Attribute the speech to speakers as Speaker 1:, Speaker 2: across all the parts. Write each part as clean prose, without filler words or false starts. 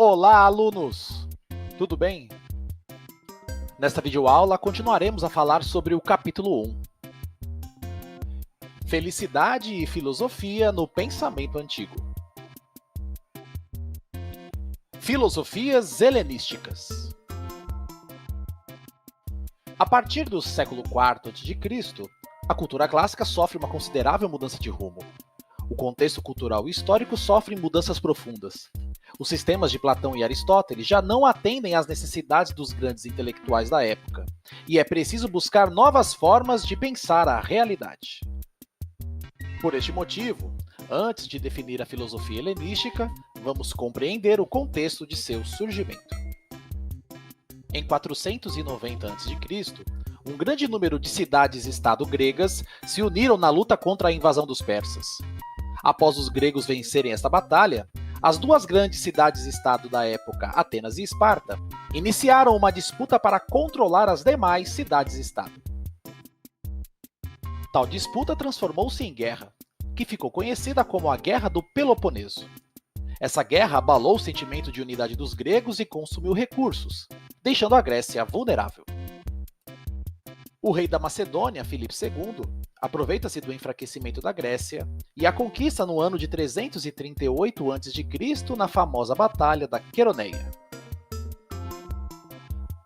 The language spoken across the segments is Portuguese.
Speaker 1: Olá, alunos! Tudo bem? Nesta videoaula, continuaremos a falar sobre o capítulo 1. Felicidade e filosofia no pensamento antigo. Filosofias helenísticas. A partir do século IV a.C., a cultura clássica sofre uma considerável mudança de rumo. O contexto cultural e histórico sofre mudanças profundas. Os sistemas de Platão e Aristóteles já não atendem às necessidades dos grandes intelectuais da época, e é preciso buscar novas formas de pensar a realidade. Por este motivo, antes de definir a filosofia helenística, vamos compreender o contexto de seu surgimento. Em 490 a.C., um grande número de cidades-estado gregas se uniram na luta contra a invasão dos persas. Após os gregos vencerem esta batalha, as duas grandes cidades-estado da época, Atenas e Esparta, iniciaram uma disputa para controlar as demais cidades-estado. Tal disputa transformou-se em guerra, que ficou conhecida como a Guerra do Peloponeso. Essa guerra abalou o sentimento de unidade dos gregos e consumiu recursos, deixando a Grécia vulnerável. O rei da Macedônia, Filipe II, aproveita-se do enfraquecimento da Grécia e a conquista no ano de 338 a.C. na famosa Batalha da Queroneia.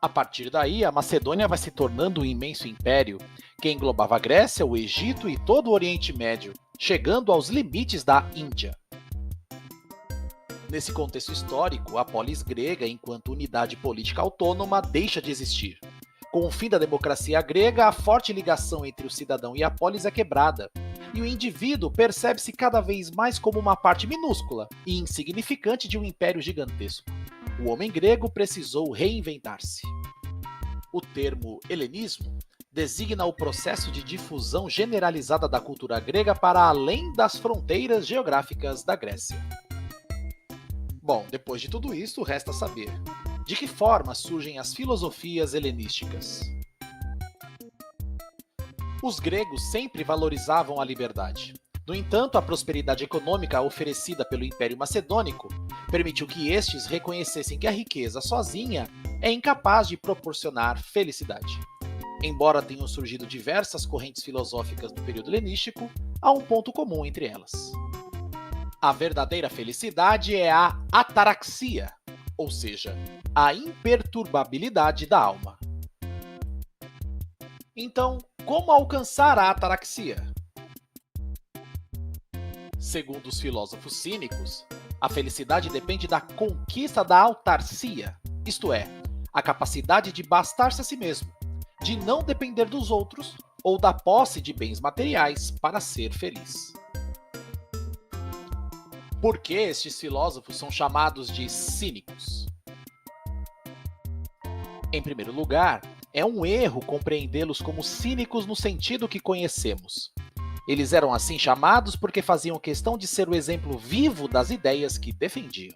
Speaker 1: A partir daí, a Macedônia vai se tornando um imenso império que englobava a Grécia, o Egito e todo o Oriente Médio, chegando aos limites da Índia. Nesse contexto histórico, a polis grega, enquanto unidade política autônoma, deixa de existir. Com o fim da democracia grega, a forte ligação entre o cidadão e a polis é quebrada, e o indivíduo percebe-se cada vez mais como uma parte minúscula e insignificante de um império gigantesco. O homem grego precisou reinventar-se. O termo helenismo designa o processo de difusão generalizada da cultura grega para além das fronteiras geográficas da Grécia. Bom, depois de tudo isso, resta saber: de que forma surgem as filosofias helenísticas? Os gregos sempre valorizavam a liberdade. No entanto, a prosperidade econômica oferecida pelo Império Macedônico permitiu que estes reconhecessem que a riqueza sozinha é incapaz de proporcionar felicidade. Embora tenham surgido diversas correntes filosóficas no período helenístico, há um ponto comum entre elas. A verdadeira felicidade é a ataraxia, ou seja, a imperturbabilidade da alma. Então, como alcançar a ataraxia? Segundo os filósofos cínicos, a felicidade depende da conquista da autarcia, isto é, a capacidade de bastar-se a si mesmo, de não depender dos outros ou da posse de bens materiais para ser feliz. Por que estes filósofos são chamados de cínicos? Em primeiro lugar, é um erro compreendê-los como cínicos no sentido que conhecemos. Eles eram assim chamados porque faziam questão de ser o exemplo vivo das ideias que defendiam.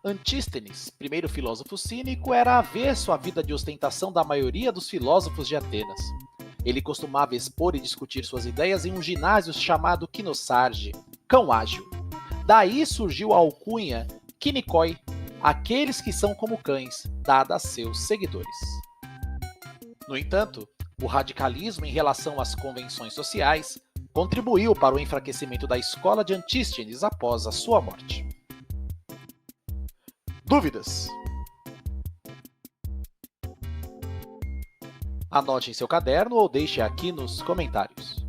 Speaker 1: Antístenes, primeiro filósofo cínico, era avesso à vida de ostentação da maioria dos filósofos de Atenas. Ele costumava expor e discutir suas ideias em um ginásio chamado Kinosarge, cão ágil. Daí surgiu a alcunha Kinikoi, aqueles que são como cães, dada a seus seguidores. No entanto, o radicalismo em relação às convenções sociais contribuiu para o enfraquecimento da escola de Antístenes após a sua morte. Dúvidas? Anote em seu caderno ou deixe aqui nos comentários.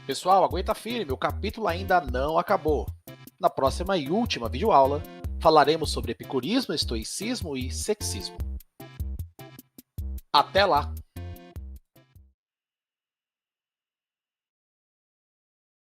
Speaker 1: Pessoal, aguenta firme, o capítulo ainda não acabou. Na próxima e última videoaula, falaremos sobre epicurismo, estoicismo e ceticismo. Até lá!